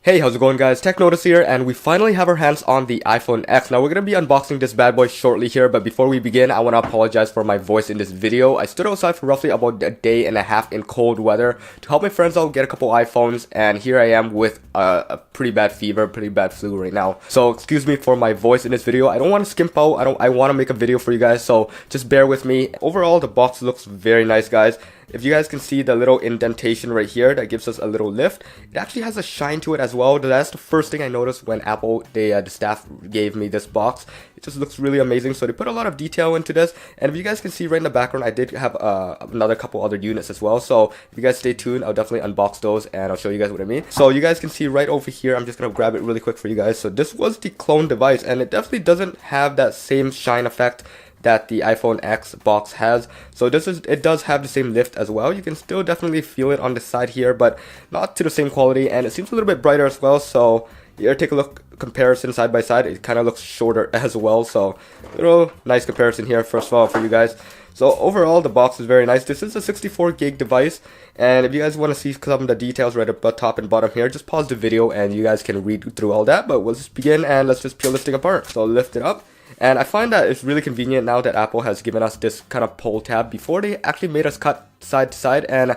Hey, how's it going guys? Tech Notice here, and we finally have our hands on the iPhone X. Now we're going to be unboxing this bad boy shortly here, but before we begin, I want to apologize for my voice in this video. I stood outside for roughly about a day and a half in cold weather to help my friends out get a couple iPhones, and here I am with a pretty bad fever, pretty bad flu right now. So excuse me for my voice in this video. I don't want to skimp out. I want to make a video for you guys, so just bear with me. Overall, the box looks very nice, guys. If you guys can see the little indentation right here that gives us a little lift, it actually has a shine to it as well. That's the first thing I noticed when Apple, the staff gave me this box. It just looks really amazing. So they put a lot of detail into this. And if you guys can see right in the background, I did have another couple other units as well. So if you guys stay tuned, I'll definitely unbox those and I'll show you guys what I mean. So you guys can see right over here, I'm just going to grab it really quick for you guys. So this was the clone device, and it definitely doesn't have that same shine effect that the iPhone X box has. So it does have the same lift as well. You can still definitely feel it on the side here, but not to the same quality, and it seems a little bit brighter as well. So here, take a look, comparison side by side. It kind of looks shorter as well, so little nice comparison here first of all for you guys. So overall, the box is very nice. This is a 64 gig device, and if you guys want to see some of the details right up the top and bottom here, just pause the video and you guys can read through all that. But we'll just begin and let's just peel this thing apart. So lift it up. And I find that it's really convenient now that Apple has given us this kind of pull tab. Before, they actually made us cut side to side, and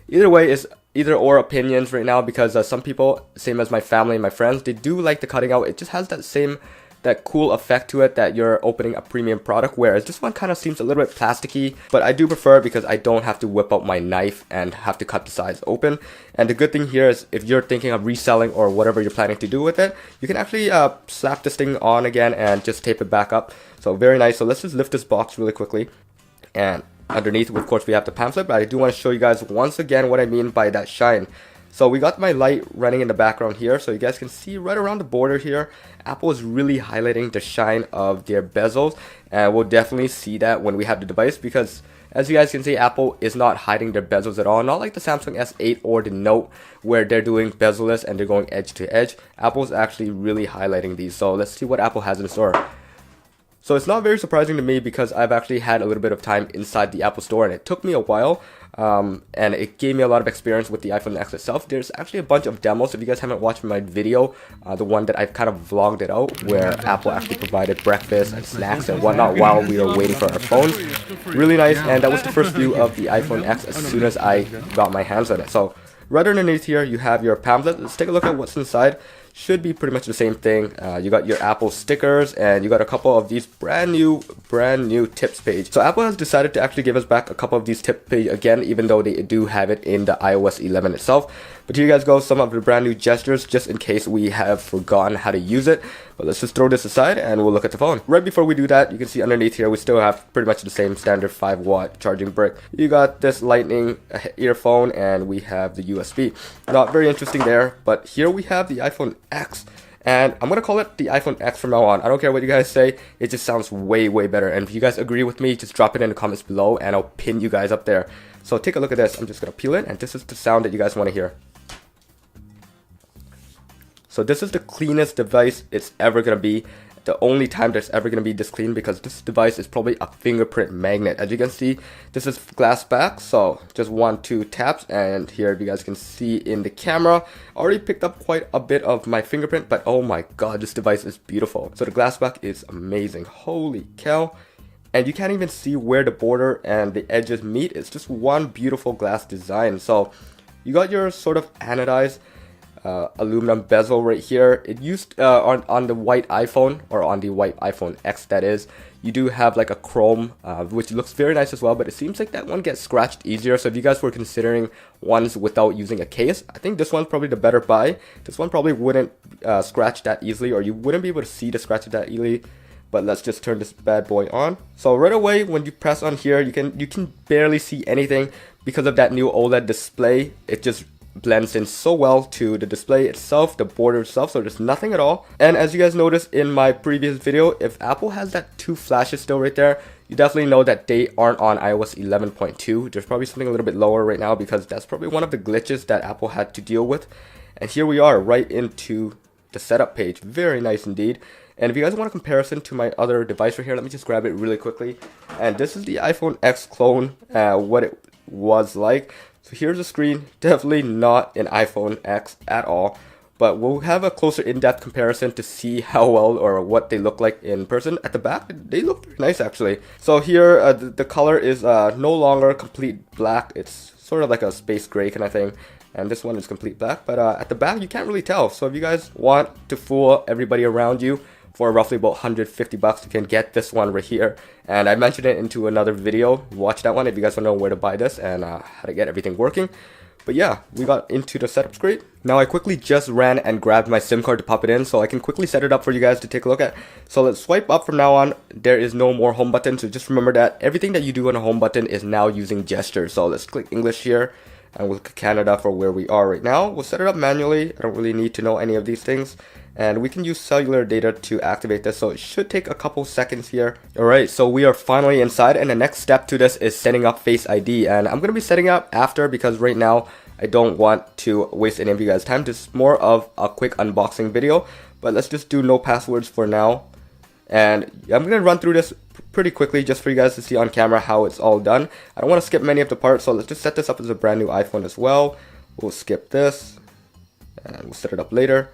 either way is either or opinions right now, because some people, same as my family and my friends, they do like the cutting out. It just has that cool effect to it that you're opening a premium product, whereas this one kind of seems a little bit plasticky, but I do prefer it because I don't have to whip out my knife and have to cut the sides open. And the good thing here is if you're thinking of reselling or whatever you're planning to do with it, you can actually slap this thing on again and just tape it back up. So very nice. So let's just lift this box really quickly, and underneath, of course, we have the pamphlet, but I do want to show you guys once again what I mean by that shine. So we got my light running in the background here, so you guys can see right around the border here, Apple is really highlighting the shine of their bezels, and we'll definitely see that when we have the device, because as you guys can see, Apple is not hiding their bezels at all, not like the Samsung S8 or the Note where they're doing bezel-less and they're going edge to edge. Apple's actually really highlighting these, so let's see what Apple has in store. So it's not very surprising to me because I've actually had a little bit of time inside the Apple Store, and it took me a while, and it gave me a lot of experience with the iPhone X itself. There's actually a bunch of demos. If you guys haven't watched my video, the one that I've kind of vlogged it out, where Apple actually provided breakfast and snacks and whatnot while we were waiting for our phones. Really nice, and that was the first view of the iPhone X as soon as I got my hands on it. So right underneath here, you have your pamphlet. Let's take a look at what's inside. Should be pretty much the same thing. You got your Apple stickers, and you got a couple of these brand new tips page. So Apple has decided to actually give us back a couple of these tip page again, even though they do have it in the iOS 11 itself. But here you guys go, some of the brand new gestures, just in case we have forgotten how to use it. But let's just throw this aside and we'll look at the phone. Right before we do that, you can see underneath here, we still have pretty much the same standard 5-watt charging brick. You got this lightning earphone, and we have the USB. Not very interesting there, but here we have the iPhone X. And I'm going to call it the iPhone X from now on. I don't care what you guys say, it just sounds way better. And if you guys agree with me, just drop it in the comments below and I'll pin you guys up there. So take a look at this. I'm just going to peel it, and this is the sound that you guys want to hear. So this is the cleanest device it's ever going to be. The only time that's ever going to be this clean, because this device is probably a fingerprint magnet. As you can see, this is glass back, so just 1-2 taps, and here you guys can see in the camera, already picked up quite a bit of my fingerprint, but oh my god, this device is beautiful. So the glass back is amazing, holy cow. And you can't even see where the border and the edges meet. It's just one beautiful glass design. So you got your sort of anodized aluminum bezel right here. It used on the white iPhone, or on the white iPhone X that is, you do have like a chrome, which looks very nice as well, but it seems like that one gets scratched easier. So if you guys were considering ones without using a case, I think this one's probably the better buy. This one probably wouldn't scratch that easily, or you wouldn't be able to see the scratches that easily. But let's just turn this bad boy on. So right away, when you press on here, you can barely see anything because of that new OLED display. It just blends in so well to the display itself, the border itself, so there's nothing at all. And as you guys noticed in my previous video, if Apple has that 2 flashes still right there, you definitely know that they aren't on iOS 11.2. There's probably something a little bit lower right now, because that's probably one of the glitches that Apple had to deal with. And here we are right into the setup page. Very nice indeed. And if you guys want a comparison to my other device right here, let me just grab it really quickly. And this is the iPhone X clone, what it was like. So here's the screen, definitely not an iPhone X at all. but we'll have a closer in-depth comparison to see how well or what they look like in person. At the back, they look very nice actually. So here, the color is no longer complete black. It's sort of like a space gray kind of thing. And this one is complete black, but at the back, you can't really tell. So if you guys want to fool everybody around you for roughly about 150 bucks, you can get this one right here. And I mentioned it into another video. Watch that one if you guys want to know where to buy this and how to get everything working. But yeah, we got into the setup screen. Now I quickly just ran and grabbed my SIM card to pop it in so I can quickly set it up for you guys to take a look at. So let's swipe up from now on. There is no more home button, so just remember that everything that you do on a home button is now using gestures. So let's click English here and we'll click Canada for where we are right now. We'll set it up manually. I don't really need to know any of these things. And we can use cellular data to activate this, so it should take a couple seconds here. Alright, so we are finally inside, and the next step to this is setting up Face ID. And I'm going to be setting up after because right now I don't want to waste any of you guys' time. This is more of a quick unboxing video, but let's just do no passwords for now. And I'm going to run through this pretty quickly just for you guys to see on camera how it's all done. I don't want to skip many of the parts, so let's just set this up as a brand new iPhone as well. We'll skip this and we'll set it up later.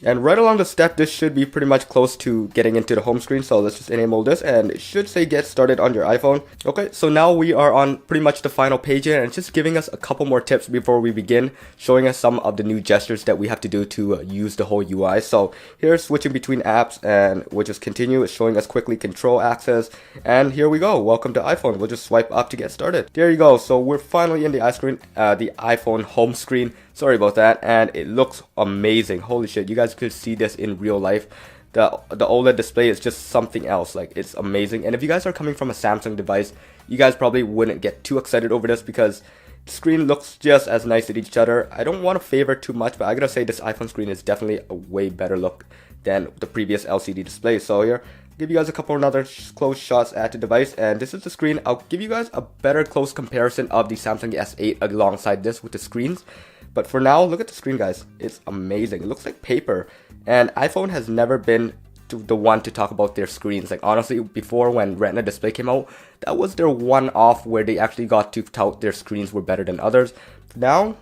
And right along the step, this should be pretty much close to getting into the home screen. So let's just enable this and it should say get started on your iPhone. Okay, so now we are on pretty much the final page here, and it's just giving us a couple more tips before we begin, showing us some of the new gestures that we have to do to use the whole UI. So here's switching between apps, and we'll just continue. It's showing us quickly control access, and here we go. Welcome to iPhone. We'll just swipe up to get started. There you go. So we're finally in the iPhone home screen. Sorry about that, and it looks amazing. Holy shit, you guys could see this in real life. The OLED display is just something else. Like, it's amazing. And if you guys are coming from a Samsung device, you guys probably wouldn't get too excited over this because the screen looks just as nice as each other. I don't want to favor too much, but I gotta say this iPhone screen is definitely a way better look than the previous LCD display. So here, give you guys a couple other close shots at the device, and this is the screen. I'll give you guys a better close comparison of the Samsung S8 alongside this with the screens. But for now, look at the screen, guys. It's amazing. It looks like paper. And iPhone has never been the one to talk about their screens. Like, honestly, before when Retina display came out, that was their one-off where they actually got to tout their screens were better than others. Now,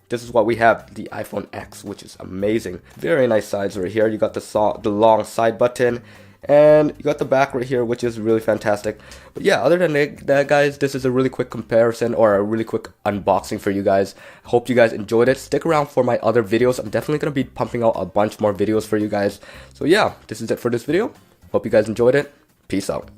this is what we have, the iPhone X, which is amazing. Very nice sides right here. You got the long side button, and you got the back right here, which is really fantastic. But yeah, other than that, guys, this is a really quick comparison or a really quick unboxing for you guys. Hope you guys enjoyed it. Stick around for my other videos. I'm definitely going to be pumping out a bunch more videos for you guys. So yeah, this is it for this video. Hope you guys enjoyed it. Peace out.